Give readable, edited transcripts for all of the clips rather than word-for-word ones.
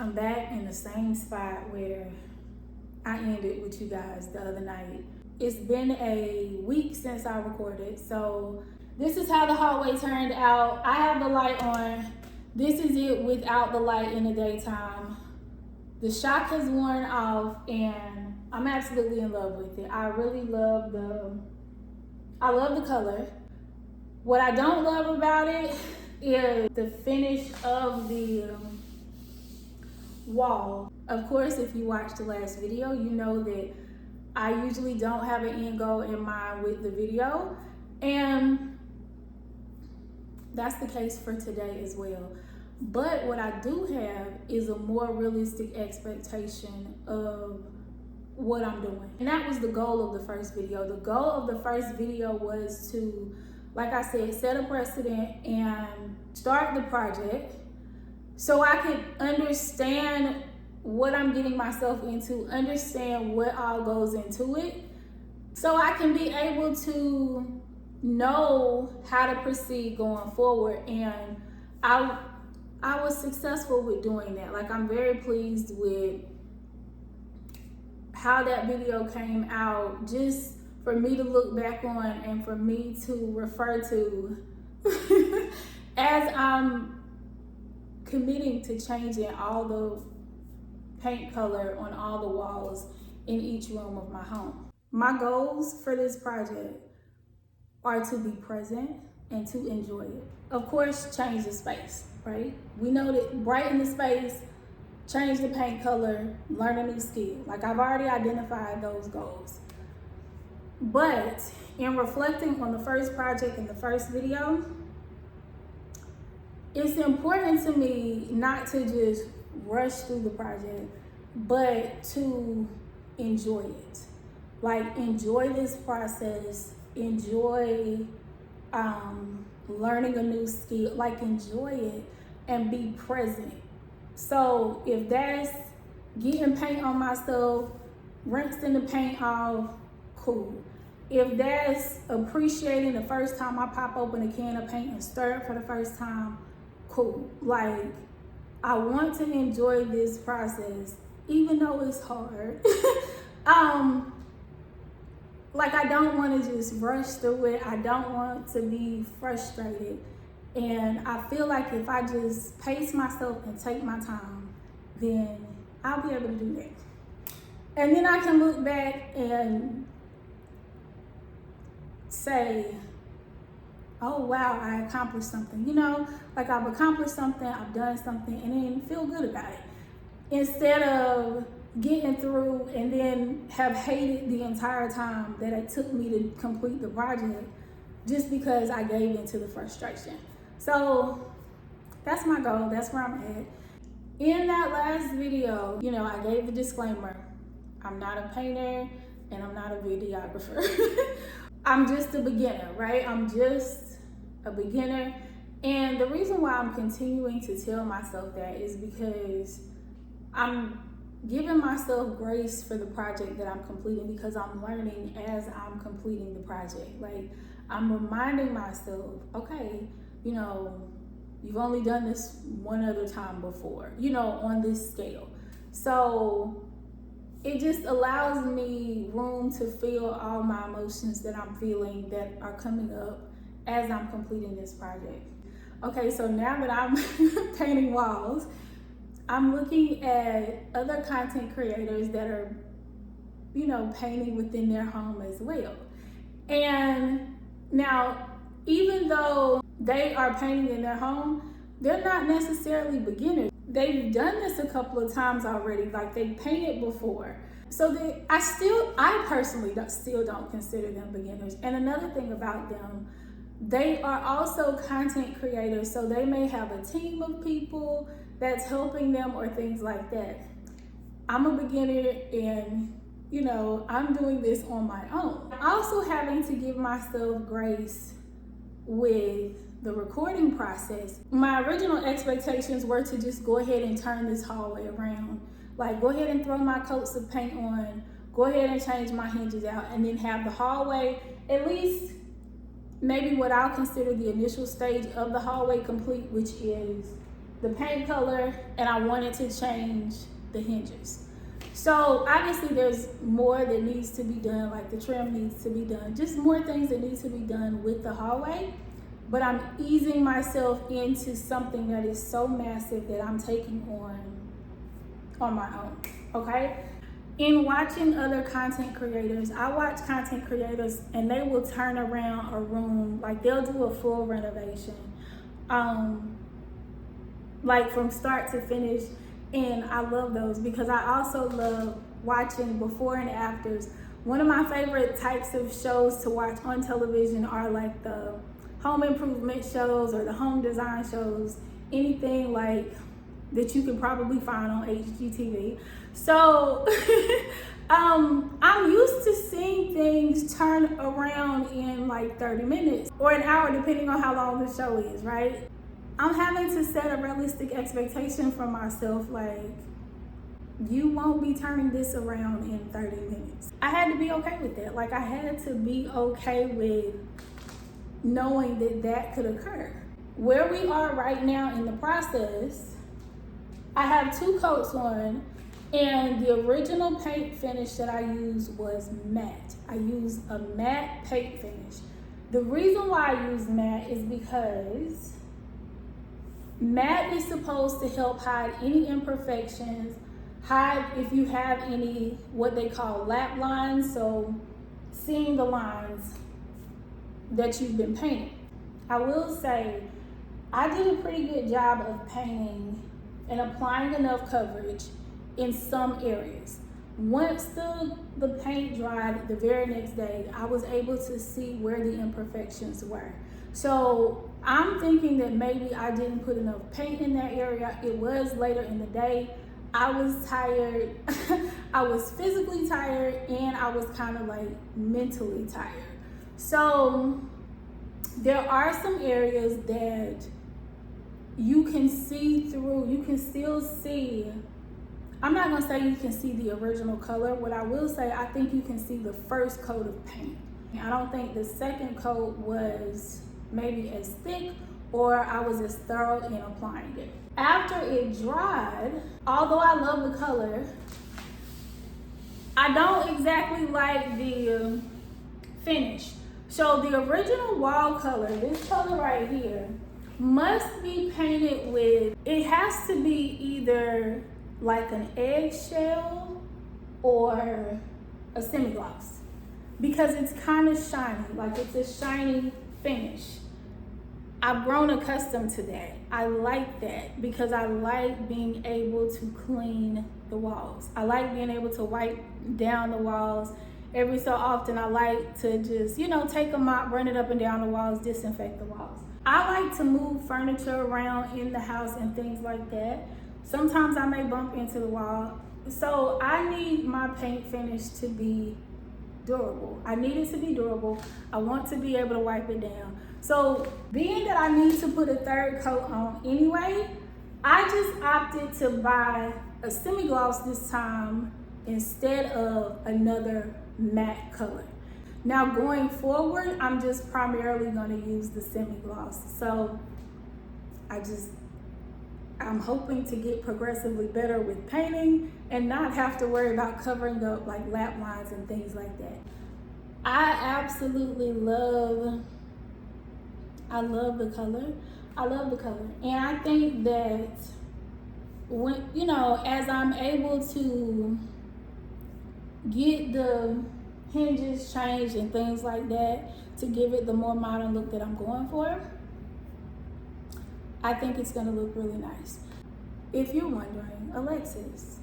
I'm back in the same spot where I ended with you guys the other night. It's been a week since I recorded, so this is how the hallway turned out. I have the light on. This is it without the light in the daytime. The shock has worn off and I'm absolutely in love with it. I really love the color. What I don't love about it is the finish of the wall. Of course, if you watched the last video, you know that I usually don't have an end goal in mind with the video, and that's the case for today as well. But what I do have is a more realistic expectation of what I'm doing. And that was the goal of the first video. The goal of the first video was to, like I said, set a precedent and start the project so I could understand what I'm getting myself into, understand what all goes into it, so I can be able to know how to proceed going forward. And I was successful with doing that. Like, I'm very pleased with how that video came out, just for me to look back on and for me to refer to as I'm committing to changing all the paint color on all the walls in each room of my home. My goals for this project are to be present and to enjoy it. Of course, change the space, right? We know that brighten the space, change the paint color, learn a new skill. Like, I've already identified those goals. But in reflecting on the first project in the first video, it's important to me not to just rush through the project, but to enjoy it. Like, enjoy this process, enjoy learning a new skill, like, enjoy it and be present. So if that's getting paint on myself, rinsing the paint off, cool. If that's appreciating the first time I pop open a can of paint and stir it for the first time, cool. Like, I want to enjoy this process, even though it's hard. Like, I don't want to just rush through it. I don't want to be frustrated. And I feel like if I just pace myself and take my time, then I'll be able to do that. And then I can look back and say, oh wow, I accomplished something. You know, like, I've accomplished something, I've done something, and then feel good about it. Instead of getting through and then have hated the entire time that it took me to complete the project just because I gave in to the frustration. So that's my goal, that's where I'm at. In that last video, you know, I gave the disclaimer. I'm not a painter and I'm not a videographer. I'm just a beginner, right? I'm just a beginner. And the reason why I'm continuing to tell myself that is because I'm giving myself grace for the project that I'm completing, because I'm learning as I'm completing the project. Like, I'm reminding myself, okay, you know, you've only done this one other time before, you know, on this scale. So it just allows me room to feel all my emotions that I'm feeling that are coming up as I'm completing this project. Okay, so now that I'm painting walls, I'm looking at other content creators that are, you know, painting within their home as well. And now, even though they are painting in their home, they're not necessarily beginners. They've done this a couple of times already, like, they've painted before. So I personally still don't consider them beginners. And another thing about them, they are also content creators, so they may have a team of people that's helping them or things like that. I'm a beginner and, you know, I'm doing this on my own. Also having to give myself grace with the recording process. My original expectations were to just go ahead and turn this hallway around. Like, go ahead and throw my coats of paint on, go ahead and change my hinges out, and then have the hallway, at least maybe what I'll consider the initial stage of the hallway, complete, which is the paint color, and I wanted to change the hinges. So obviously there's more that needs to be done, like the trim needs to be done, just more things that need to be done with the hallway. But I'm easing myself into something that is so massive that I'm taking on my own, okay? In watching other content creators, I watch content creators and they will turn around a room, like they'll do a full renovation, like from start to finish. And I love those because I also love watching before and afters. One of my favorite types of shows to watch on television are like the home improvement shows or the home design shows, anything like that you can probably find on HGTV. So I'm used to seeing things turn around in like 30 minutes or an hour, depending on how long the show is, right? I'm having to set a realistic expectation for myself, like, you won't be turning this around in 30 minutes. I had to be okay with that. Like, I had to be okay with knowing that that could occur. Where we are right now in the process, I have 2 coats on, and the original paint finish that I used was matte. I used a matte paint finish. The reason why I use matte is because matte is supposed to help hide any imperfections, hide if you have any what they call lap lines, so seeing the lines that you've been painting. I will say I did a pretty good job of painting and applying enough coverage in some areas. Once the paint dried the very next day, I was able to see where the imperfections were. So I'm thinking that maybe I didn't put enough paint in that area. It was later in the day. I was tired. I was physically tired, and I was kind of like mentally tired. So there are some areas that you can see through, you can still see. I'm not gonna say you can see the original color. What I will say, I think you can see the first coat of paint. I don't think the second coat was maybe as thick, or I was as thorough in applying it. After it dried, although I love the color, I don't exactly like the finish. So the original wall color, this color right here, must be painted with, it has to be either like an eggshell or a semi-gloss, because it's kind of shiny, like it's a shiny finish. I've grown accustomed to that. I like that because I like being able to clean the walls. I like being able to wipe down the walls. Every so often I like to just, take a mop, run it up and down the walls, disinfect the walls. I like to move furniture around in the house and things like that. Sometimes I may bump into the wall. So I need my paint finish to be durable. I need it to be durable. I want to be able to wipe it down. So being that I need to put a third coat on anyway, I just opted to buy a semi-gloss this time instead of another matte color. Now going forward, I'm just primarily going to use the semi-gloss. So I'm hoping to get progressively better with painting and not have to worry about covering up like lap lines and things like that. I absolutely love the color. I love the color. And I think that when, as I'm able to get the hinges changed and things like that to give it the more modern look that I'm going for, I think it's gonna look really nice. If you're wondering, Alexis,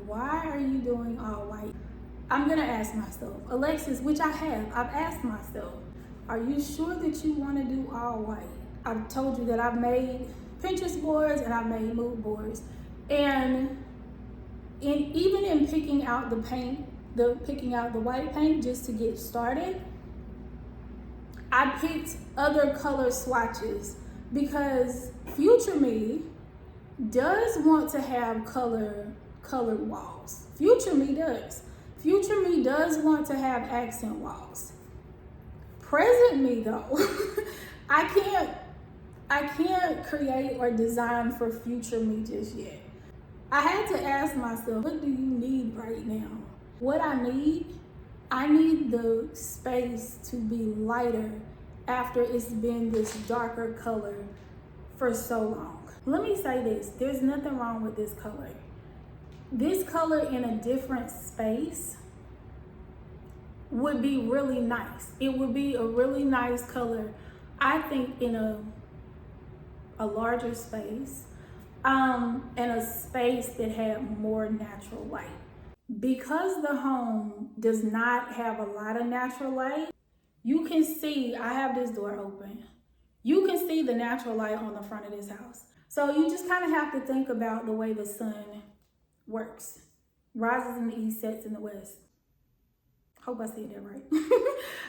why are you doing all white? I'm gonna ask myself, Alexis, which I've asked myself, are you sure that you wanna do all white? I've told you that I've made Pinterest boards and I've made mood boards. And even in picking out the paint, picking out the white paint just to get started, I picked other color swatches because future me does want to have colored walls. Future me does. Future me does want to have accent walls. Present me though, I I can't create or design for future me just yet. I had to ask myself, what do you need right now? What I need the space to be lighter after it's been this darker color for so long. Let me say this, there's nothing wrong with this color. This color in a different space would be really nice. It would be a really nice color, I think, in a larger space, and a space that had more natural light. Because the home does not have a lot of natural light, you can see, I have this door open. You can see the natural light on the front of this house. So you just kind of have to think about the way the sun works. Rises in the east, sets in the west. Hope I said that right.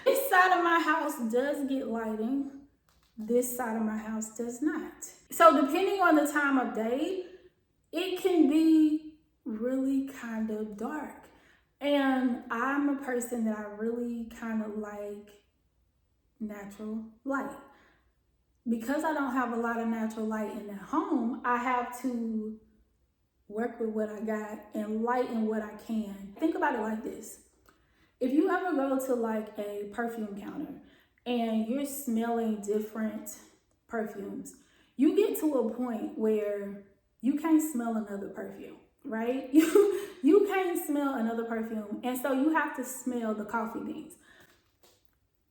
This side of my house does get lighting. This side of my house does not. So depending on the time of day, it can be really kind of dark. And I'm a person that I really kind of like natural light. Because I don't have a lot of natural light in the home, I have to work with what I got and lighten what I can. Think about it like this. If you ever go to like a perfume counter and you're smelling different perfumes, you get to a point where you can't smell another perfume, right? You can't smell another perfume. And so you have to smell the coffee beans.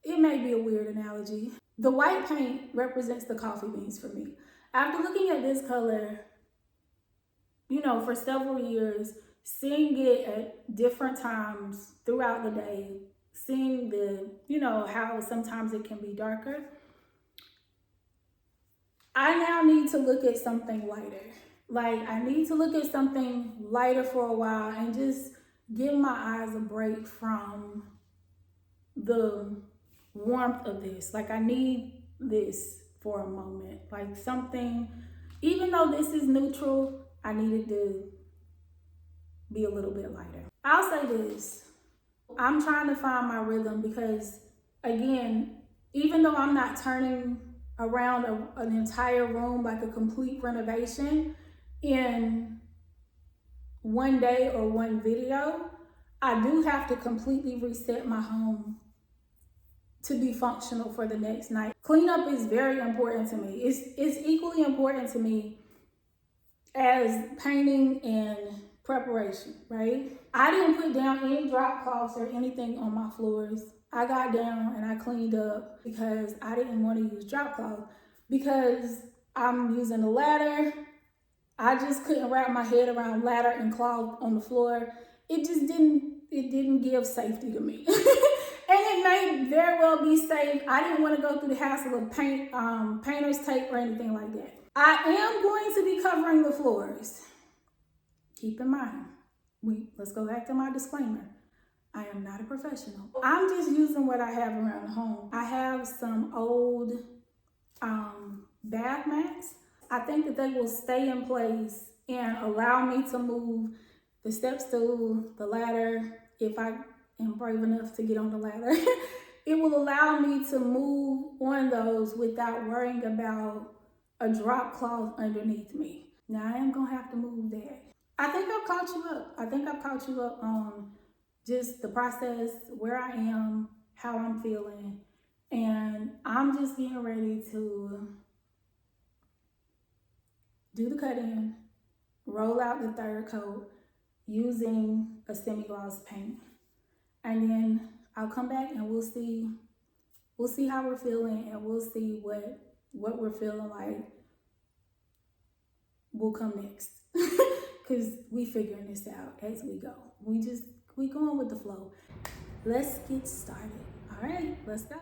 It may be a weird analogy. The white paint represents the coffee beans for me. After looking at this color, for several years, seeing it at different times throughout the day, seeing how sometimes it can be darker, I now need to look at something lighter. Like, I need to look at something lighter for a while and just give my eyes a break from the warmth of this. Like, I need this for a moment. Like something, even though this is neutral, I needed to be a little bit lighter. I'll say this, I'm trying to find my rhythm because, again, even though I'm not turning around an entire room, like a complete renovation, in one day or one video, I do have to completely reset my home to be functional for the next night. Cleanup is very important to me. It's equally important to me as painting and preparation, right? I didn't put down any drop cloths or anything on my floors. I got down and I cleaned up because I didn't want to use drop cloth because I'm using a ladder. I just couldn't wrap my head around ladder and cloth on the floor. It didn't give safety to me. And it may very well be safe. I didn't want to go through the hassle of painter's tape or anything like that. I am going to be covering the floors. Keep in mind, let's go back to my disclaimer. I am not a professional. I'm just using what I have around the home. I have some old bath mats. I think that they will stay in place and allow me to move the step stool, the ladder, if I am brave enough to get on the ladder. It will allow me to move on those without worrying about a drop cloth underneath me. Now I am gonna have to move that. I think I've caught you up. I think I've caught you up on just the process, where I am, how I'm feeling, and I'm just getting ready to do the cut-in, roll out the third coat using a semi-gloss paint, and then I'll come back and we'll see how we're feeling, and we'll see what we're feeling like will come next. Because we figuring this out as we go. We going with the flow. Let's get started. All right, let's go.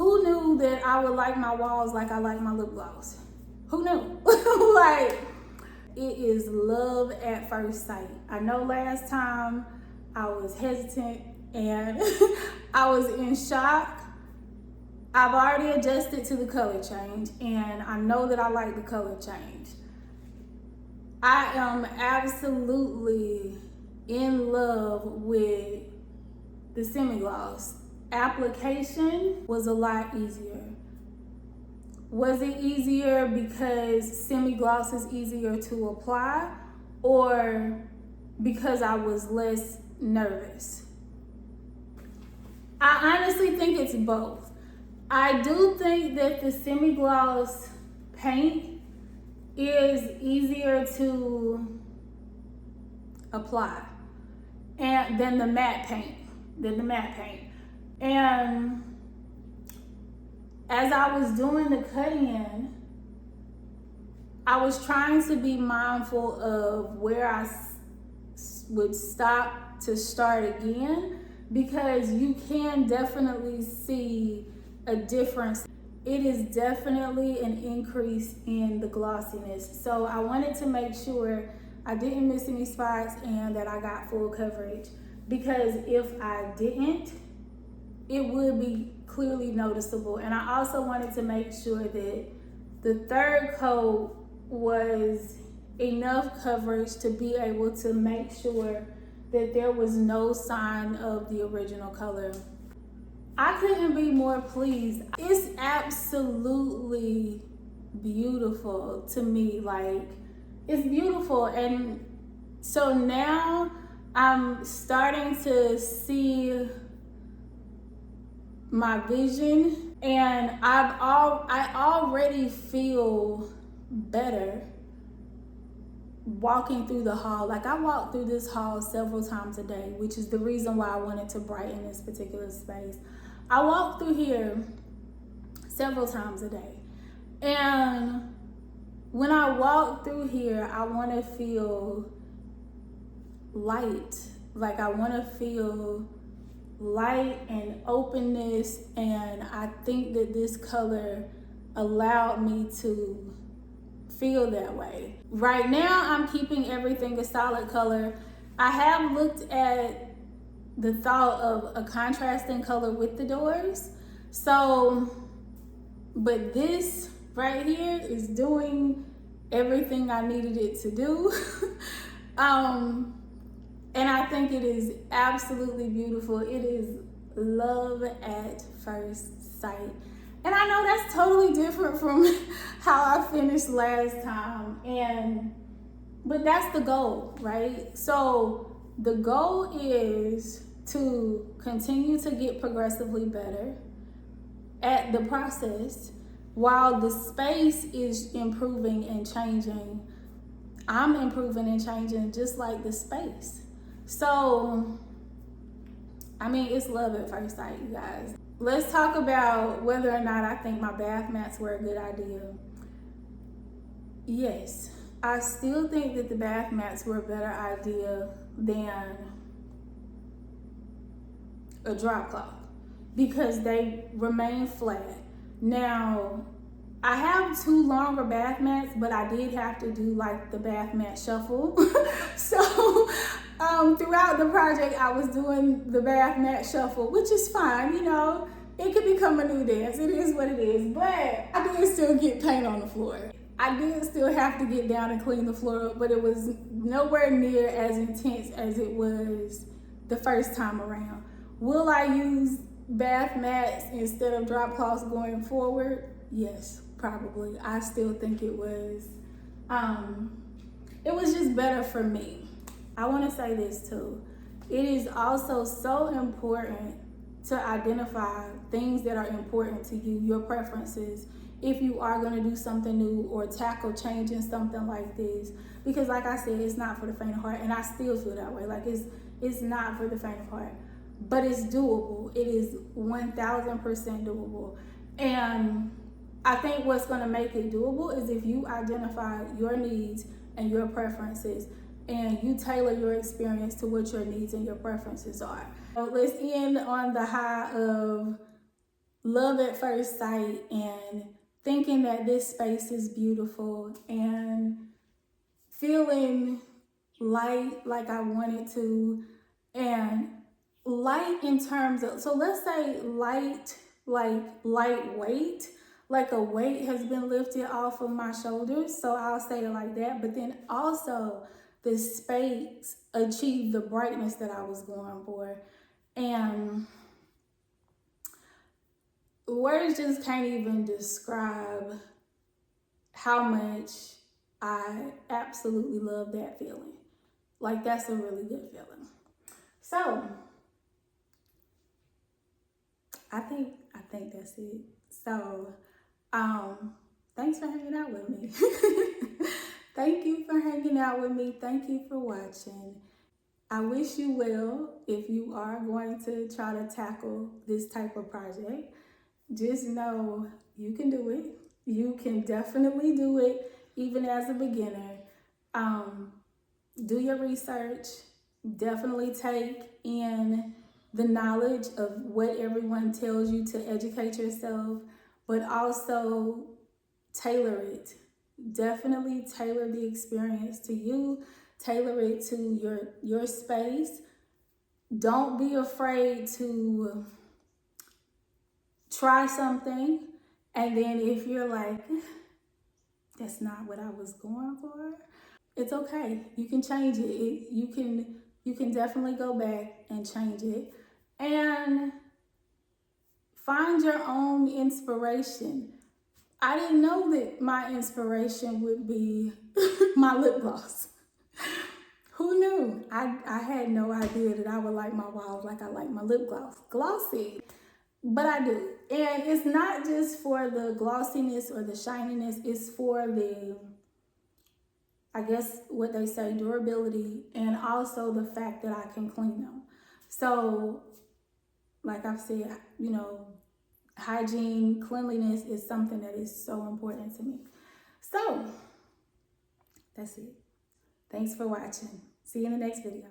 Who knew that I would like my walls like I like my lip gloss? Who knew? Like, it is love at first sight. I know last time I was hesitant and I was in shock. I've already adjusted to the color change, and I know that I like the color change. I am absolutely in love with the semi-gloss. Application was a lot easier. Was it easier because semi-gloss is easier to apply, or because I was less nervous? I honestly think it's both. I do think that the semi-gloss paint is easier to apply and than the matte paint. And as I was doing the cut-in, I was trying to be mindful of where I would stop to start again, because you can definitely see a difference. It is definitely an increase in the glossiness. So I wanted to make sure I didn't miss any spots and that I got full coverage, because if I didn't, it would be clearly noticeable. And I also wanted to make sure that the third coat was enough coverage to be able to make sure that there was no sign of the original color. I couldn't be more pleased. It's absolutely beautiful to me. Like, it's beautiful. And so now I'm starting to see my vision, and I already feel better walking through the hall. Like, I walked through this hall several times a day, which is the reason why I wanted to brighten this particular space. I walk through here several times a day, and when I walk through here, I want to feel light. Like, I want to feel light and openness, and I think that this color allowed me to feel that way. Right now, I'm keeping everything a solid color. I have looked at the thought of a contrasting color with the doors. So, but this right here is doing everything I needed it to do. And I think it is absolutely beautiful. It is love at first sight. And I know that's totally different from how I finished last time. But that's the goal, right? So the goal is to continue to get progressively better at the process while the space is improving and changing. I'm improving and changing just like the space. So, I mean, it's love at first sight, you guys. Let's talk about whether or not I think my bath mats were a good idea. Yes, I still think that the bath mats were a better idea than a drop cloth because they remain flat. Now, I have two longer bath mats, but I did have to do like the bath mat shuffle. So throughout the project, I was doing the bath mat shuffle, which is fine, you know, it could become a new dance. It is what it is, but I did still get paint on the floor. I did still have to get down and clean the floor up, but it was nowhere near as intense as it was the first time around. Will I use bath mats instead of drop cloths going forward? Yes, probably. I still think it was just better for me. I want to say this too. It is also so important to identify things that are important to you, your preferences, if you are going to do something new or tackle changing something like this. Because like I said, it's not for the faint of heart, and I still feel that way. Like, it's not for the faint of heart, but it's doable. It is 1000% doable. And I think what's going to make it doable is if you identify your needs and your preferences, and you tailor your experience to what your needs and your preferences are. So let's end on the high of love at first sight and thinking that this space is beautiful and feeling light like I wanted to, and light in terms of, so let's say light, like lightweight, like a weight has been lifted off of my shoulders. So I'll say it like that. But then also the space achieved the brightness that I was going for. And words just can't even describe how much I absolutely love that feeling. Like, that's a really good feeling. So I think that's it. So thanks for hanging out with me. Thank you for hanging out with me. Thank you for watching. I wish you well if you are going to try to tackle this type of project. Just know you can do it. You can definitely do it, even as a beginner. Do your research. Definitely take in the knowledge of what everyone tells you to educate yourself, but also tailor it. Definitely tailor the experience to you. Tailor it to your space. Don't be afraid to try something, and then if you're like, that's not what I was going for, it's okay. You can change it. You can definitely go back and change it, and find your own inspiration. I didn't know that my inspiration would be my lip gloss. Who knew? I had no idea that I would like my walls like I like my lip gloss. Glossy. But I do. And it's not just for the glossiness or the shininess, it's for the, I guess what they say, durability, and also the fact that I can clean them. So, like I've said, hygiene, cleanliness is something that is so important to me. So, that's it. Thanks for watching. See you in the next video.